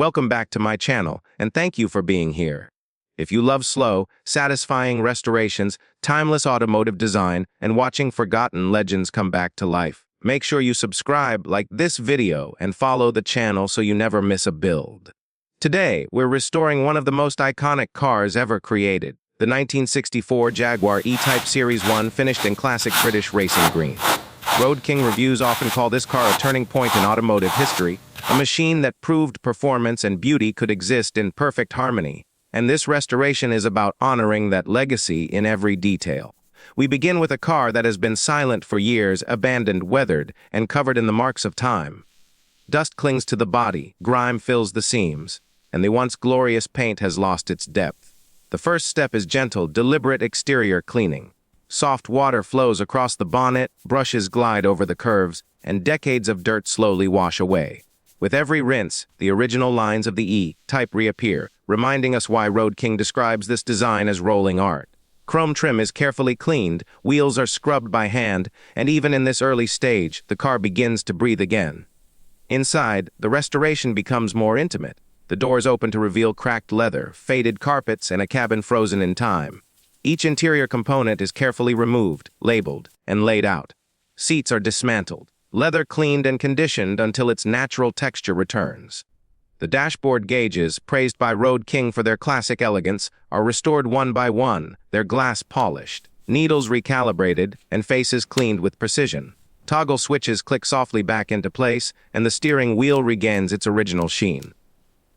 Welcome back to my channel, and thank you for being here. If you love slow, satisfying restorations, timeless automotive design, and watching forgotten legends come back to life, make sure you subscribe, like this video, and follow the channel so you never miss a build. Today, we're restoring one of the most iconic cars ever created, the 1964 Jaguar E-Type Series 1 finished in classic British racing green. Road King reviews often call this car a turning point in automotive history, a machine that proved performance and beauty could exist in perfect harmony. And this restoration is about honoring that legacy in every detail. We begin with a car that has been silent for years, abandoned, weathered, and covered in the marks of time. Dust clings to the body, grime fills the seams, and the once glorious paint has lost its depth. The first step is gentle, deliberate exterior cleaning. Soft water flows across the bonnet, brushes glide over the curves, and decades of dirt slowly wash away. With every rinse, the original lines of the E-Type reappear, reminding us why Road King describes this design as rolling art. Chrome trim is carefully cleaned, wheels are scrubbed by hand, and even in this early stage, the car begins to breathe again. Inside, the restoration becomes more intimate. The doors open to reveal cracked leather, faded carpets, and a cabin frozen in time. Each interior component is carefully removed, labeled, and laid out. Seats are dismantled, leather cleaned and conditioned until its natural texture returns. The dashboard gauges, praised by Road King for their classic elegance, are restored one by one, their glass polished, needles recalibrated, and faces cleaned with precision. Toggle switches click softly back into place, and the steering wheel regains its original sheen.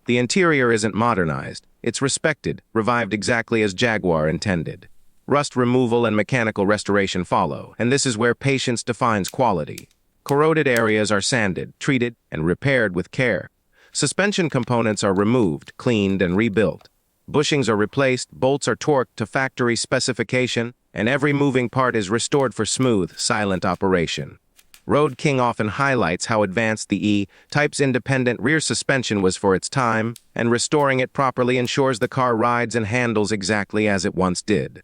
The interior isn't modernized, it's respected, revived exactly as Jaguar intended. Rust removal and mechanical restoration follow, and this is where patience defines quality. Corroded areas are sanded, treated, and repaired with care. Suspension components are removed, cleaned, and rebuilt. Bushings are replaced, bolts are torqued to factory specification, and every moving part is restored for smooth, silent operation. Road King often highlights how advanced the E-Type's independent rear suspension was for its time, and restoring it properly ensures the car rides and handles exactly as it once did.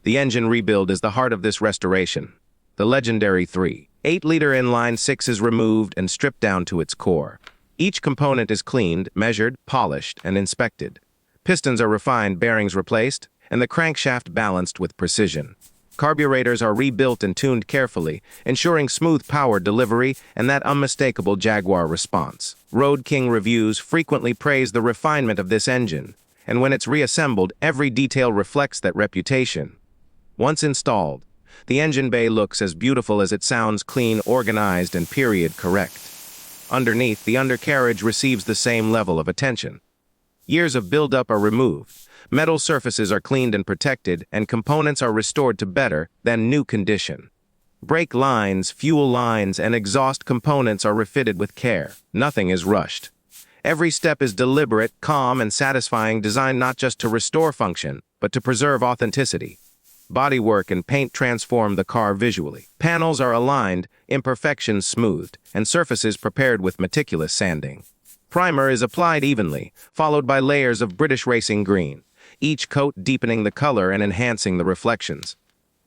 The engine rebuild is the heart of this restoration. The legendary 3.8-liter inline six is removed and stripped down to its core. Each component is cleaned, measured, polished, and inspected. Pistons are refined, bearings replaced, and the crankshaft balanced with precision. Carburetors are rebuilt and tuned carefully, ensuring smooth power delivery and that unmistakable Jaguar response. Road King reviews frequently praise the refinement of this engine, and when it's reassembled, every detail reflects that reputation. Once installed, the engine bay looks as beautiful as it sounds, clean, organized, and period correct. Underneath, the undercarriage receives the same level of attention. Years of buildup are removed. Metal surfaces are cleaned and protected, and components are restored to better than new condition. Brake lines, fuel lines, and exhaust components are refitted with care. Nothing is rushed. Every step is deliberate, calm, and satisfying, designed not just to restore function, but to preserve authenticity. Bodywork and paint transform the car visually. Panels are aligned, imperfections smoothed, and surfaces prepared with meticulous sanding. Primer is applied evenly, followed by layers of British racing green, each coat deepening the color and enhancing the reflections.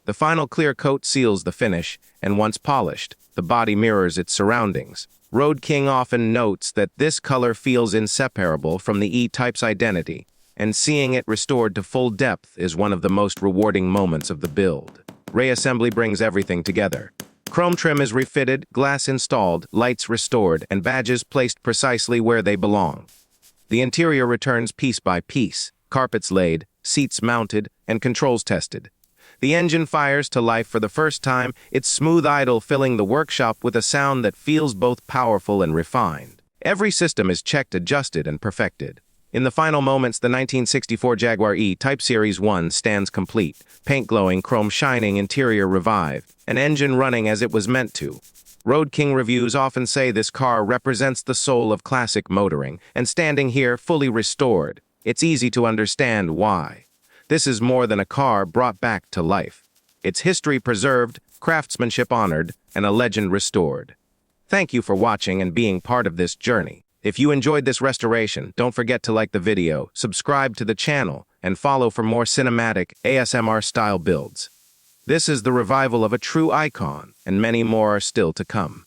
The final clear coat seals the finish, and once polished, the body mirrors its surroundings. Road King often notes that this color feels inseparable from the E-Type's identity, and seeing it restored to full depth is one of the most rewarding moments of the build. Reassembly brings everything together. Chrome trim is refitted, glass installed, lights restored, and badges placed precisely where they belong. The interior returns piece by piece, carpets laid, seats mounted, and controls tested. The engine fires to life for the first time, its smooth idle filling the workshop with a sound that feels both powerful and refined. Every system is checked, adjusted, and perfected. In the final moments, the 1964 Jaguar E-Type Series 1 stands complete, paint glowing, chrome shining, interior revived, an engine running as it was meant to. Road King reviews often say this car represents the soul of classic motoring, and standing here fully restored, it's easy to understand why. This is more than a car brought back to life. It's history preserved, craftsmanship honored, and a legend restored. Thank you for watching and being part of this journey. If you enjoyed this restoration, don't forget to like the video, subscribe to the channel, and follow for more cinematic ASMR-style builds. This is the revival of a true icon, and many more are still to come.